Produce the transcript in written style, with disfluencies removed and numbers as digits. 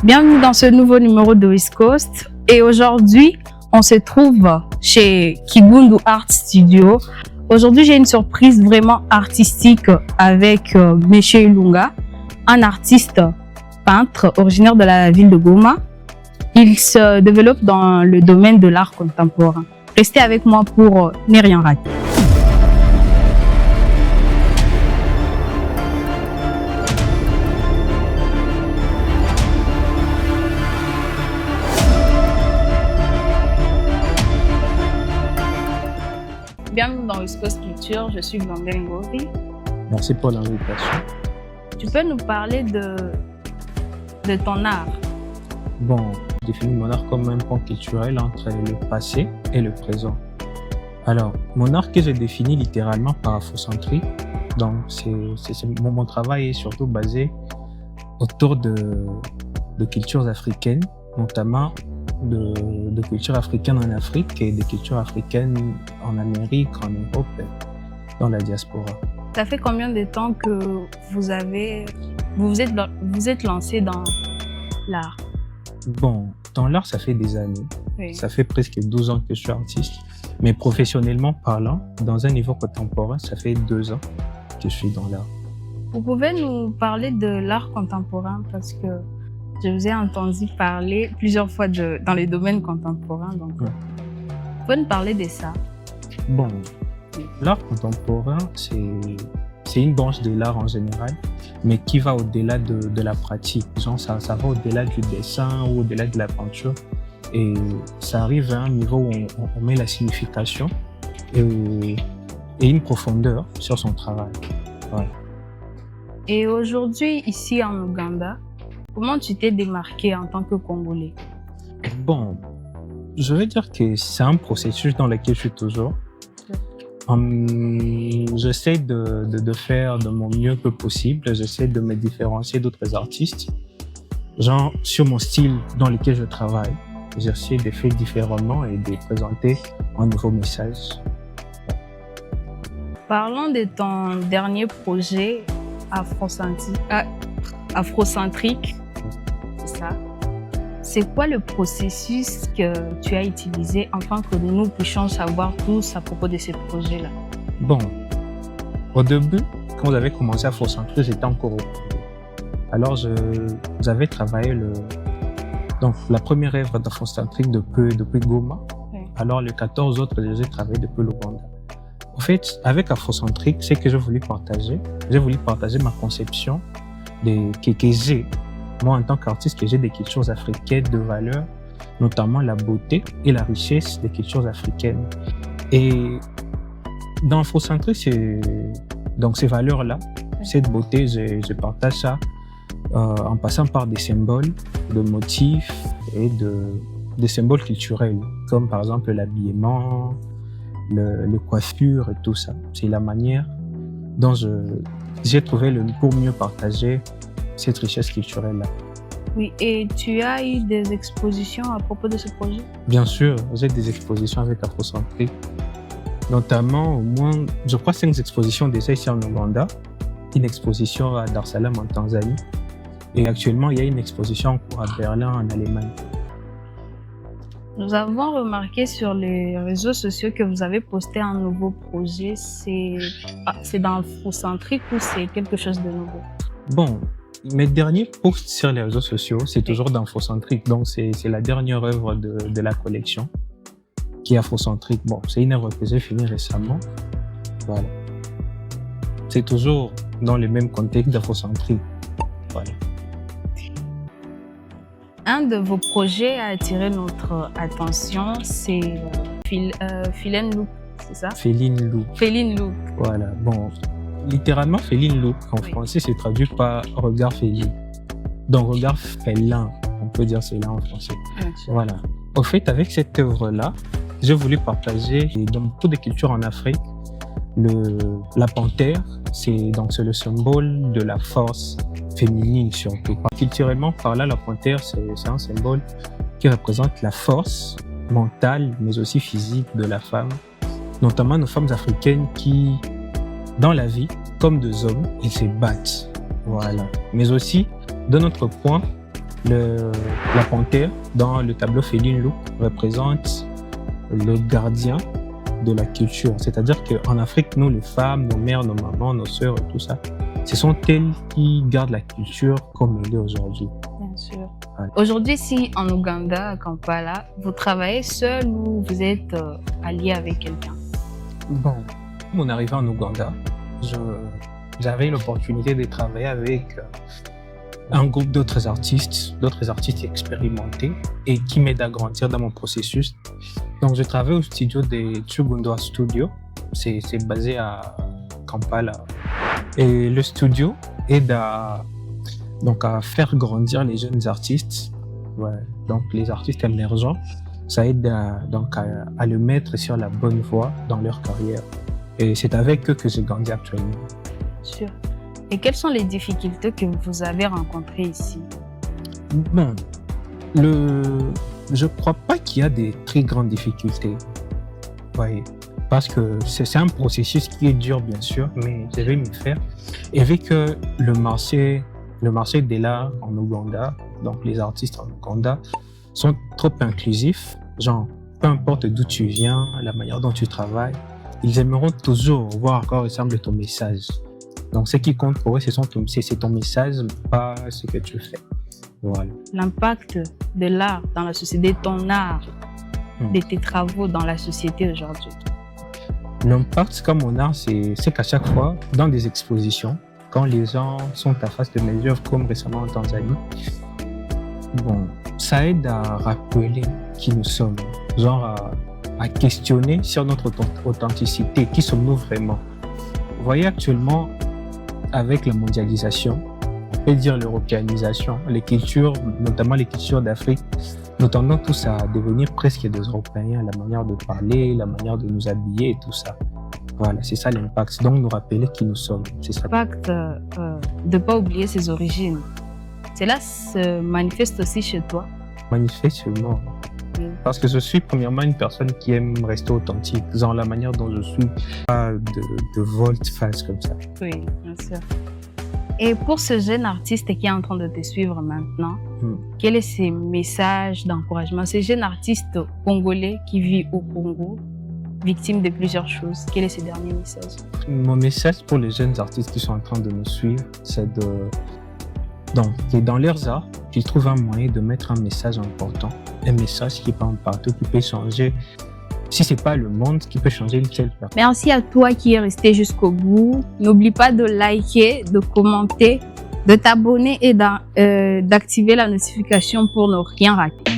Bienvenue dans ce nouveau numéro de West Coast. Et aujourd'hui, on se trouve chez Kigundu Art Studio. Aujourd'hui, j'ai une surprise vraiment artistique avec Meche Ilunga, un artiste peintre originaire de la ville de Goma. Il se développe dans le domaine de l'art contemporain. Restez avec moi pour ne rien rater. Bienvenue dans West Coast Culture, je suis Blondel Ngovi. Merci pour l'invitation. Tu peux nous parler de ton art? Bon, je définis mon art comme un pont culturel entre le passé et le présent. Alors, mon art que j'ai défini littéralement par afrocentrisme, donc mon travail est surtout basé autour de cultures africaines, notamment de cultures africaines en Afrique et de cultures africaines en Amérique, en Europe, dans la diaspora. Ça fait combien de temps que vous êtes lancé dans l'art? Bon, dans l'art, ça fait des années. Oui. Ça fait presque 12 ans que je suis artiste. Mais professionnellement parlant, dans un niveau contemporain, ça fait 2 ans que je suis dans l'art. Vous pouvez nous parler de l'art contemporain parce que je vous ai entendu parler plusieurs fois dans les domaines contemporains. Donc, vous pouvez nous parler de ça? Bon, l'art contemporain, c'est une branche de l'art en général, mais qui va au-delà de la pratique. Genre, ça va au-delà du dessin ou au-delà de la peinture. Et ça arrive à un niveau où on met la signification et une profondeur sur son travail. Voilà. Et aujourd'hui, ici en Ouganda, comment tu t'es démarqué en tant que Congolais? Bon, je vais dire que c'est un processus dans lequel je suis toujours. J'essaie de faire de mon mieux que possible. J'essaie de me différencier d'autres artistes. Genre, sur mon style dans lequel je travaille, j'essaie de faire différemment et de présenter un nouveau message. Parlons de ton dernier projet afrocentrique. C'est ça. C'est quoi le processus que tu as utilisé afin que nous puissions savoir tous à propos de ce projet-là? Bon, au début, quand j'avais commencé Afrocentrisme, j'étais encore au Congo. Alors, j'avais travaillé donc, la première œuvre d'Afrocentrisme depuis Goma. Oui. Alors, les 14 autres, je les ai travaillés depuis l'Ouganda. En fait, avec Afrocentrisme, c'est que j'ai voulu partager ma conception que j'ai. Moi, en tant qu'artiste, j'ai des cultures africaines de valeur, notamment la beauté et la richesse des cultures africaines. Et dans Afrocentrisme, donc ces valeurs-là, cette beauté, je partage ça en passant par des symboles, de motifs et des symboles culturels, comme par exemple l'habillement, le coiffure et tout ça. C'est la manière dont j'ai trouvé pour mieux partager cette richesse culturelle-là. Oui, et tu as eu des expositions à propos de ce projet? Bien sûr, j'ai des expositions avec Afrocentrisme, notamment au moins, je crois, 5 expositions déjà ici en Ouganda, une exposition à Dar es Salaam en Tanzanie, et actuellement, il y a une exposition en cours à Berlin en Allemagne. Nous avons remarqué sur les réseaux sociaux que vous avez posté un nouveau projet. C'est dans Afrocentrique ou c'est quelque chose de nouveau? Bon, mes derniers posts sur les réseaux sociaux, c'est toujours d'Afrocentrique. Donc, c'est la dernière œuvre de la collection qui est Afrocentrique. Bon, c'est une œuvre que j'ai finie récemment. Voilà. C'est toujours dans le même contexte d'Afrocentrique. Voilà. Un de vos projets a attiré notre attention, c'est Féline Look, c'est ça? Féline Look. Féline Look. Voilà. Bon, littéralement, Féline Look, en français, c'est traduit par regard féline. Donc, regard félin, on peut dire cela en français. Voilà. Au fait, avec cette œuvre-là, j'ai voulu partager dans beaucoup de cultures en Afrique, la panthère, c'est le symbole de la force féminine surtout. Culturellement parlant, la panthère, c'est un symbole qui représente la force mentale, mais aussi physique de la femme, notamment nos femmes africaines qui, dans la vie, comme des hommes, elles se battent. Voilà. Mais aussi, d'un autre point, La panthère, dans le tableau Féline Loup, représente le gardien de la culture. C'est-à-dire qu'en Afrique, nous, les femmes, nos mères, nos mamans, nos sœurs et tout ça, ce sont elles qui gardent la culture comme elle est aujourd'hui. Bien sûr. Ouais. Aujourd'hui, ici en Ouganda, à Kampala, vous travaillez seul ou vous êtes allié avec quelqu'un? Bon, mon arrivée en Ouganda, j'avais l'opportunité de travailler avec un groupe d'autres artistes expérimentés et qui m'aident à grandir dans mon processus. Donc, je travaille au studio de Chugundwa Studio. C'est basé à Kampala. Et le studio aide à faire grandir les jeunes artistes. Ouais. Donc, les artistes émergents, ça aide à le mettre sur la bonne voie dans leur carrière. Et c'est avec eux que j'ai grandi actuellement. Sûr. Et quelles sont les difficultés que vous avez rencontrées ici? Bon, je crois pas qu'il y a des très grandes difficultés. Ouais. Parce que c'est un processus qui est dur, bien sûr, mais je vais m'y faire. Et vu que le marché de l'art en Ouganda, donc les artistes en Ouganda, sont trop inclusifs, genre, peu importe d'où tu viens, la manière dont tu travailles, ils aimeront toujours voir à quoi ressemble ton message. Donc, ce qui compte pour eux, c'est ton message, pas ce que tu fais. Voilà. L'impact de l'art dans la société, ton art, de tes travaux dans la société aujourd'hui. L'impact comme mon art, c'est qu'à chaque fois, dans des expositions, quand les gens sont à face de mes œuvres, comme récemment en Tanzanie, bon, ça aide à rappeler qui nous sommes, genre à questionner sur notre authenticité, qui sommes-nous vraiment. Vous voyez actuellement, avec la mondialisation, on peut dire l'européanisation, les cultures, notamment les cultures d'Afrique, nous tendons tous à devenir presque des Européens, la manière de parler, la manière de nous habiller et tout ça. Voilà, c'est ça l'impact. Donc, nous rappeler qui nous sommes. C'est ça. L'impact de ne pas oublier ses origines. Cela se manifeste aussi chez toi? Manifestement. Parce que je suis premièrement une personne qui aime rester authentique, genre la manière dont je suis, pas de volte-face comme ça. Oui, bien sûr. Et pour ce jeune artiste qui est en train de te suivre maintenant, quel est ses messages d'encouragement? Ce jeune artiste congolais qui vit au Congo, victime de plusieurs choses, quel est ses derniers messages? Mon message pour les jeunes artistes qui sont en train de me suivre, c'est que dans leurs arts, qu'ils trouvent un moyen de mettre un message important, un message qui parle partout, qui peut changer, si c'est pas le monde, qui peut changer une seule personne. Merci à toi qui es resté jusqu'au bout. N'oublie pas de liker, de commenter, de t'abonner et d'activer la notification pour ne rien rater.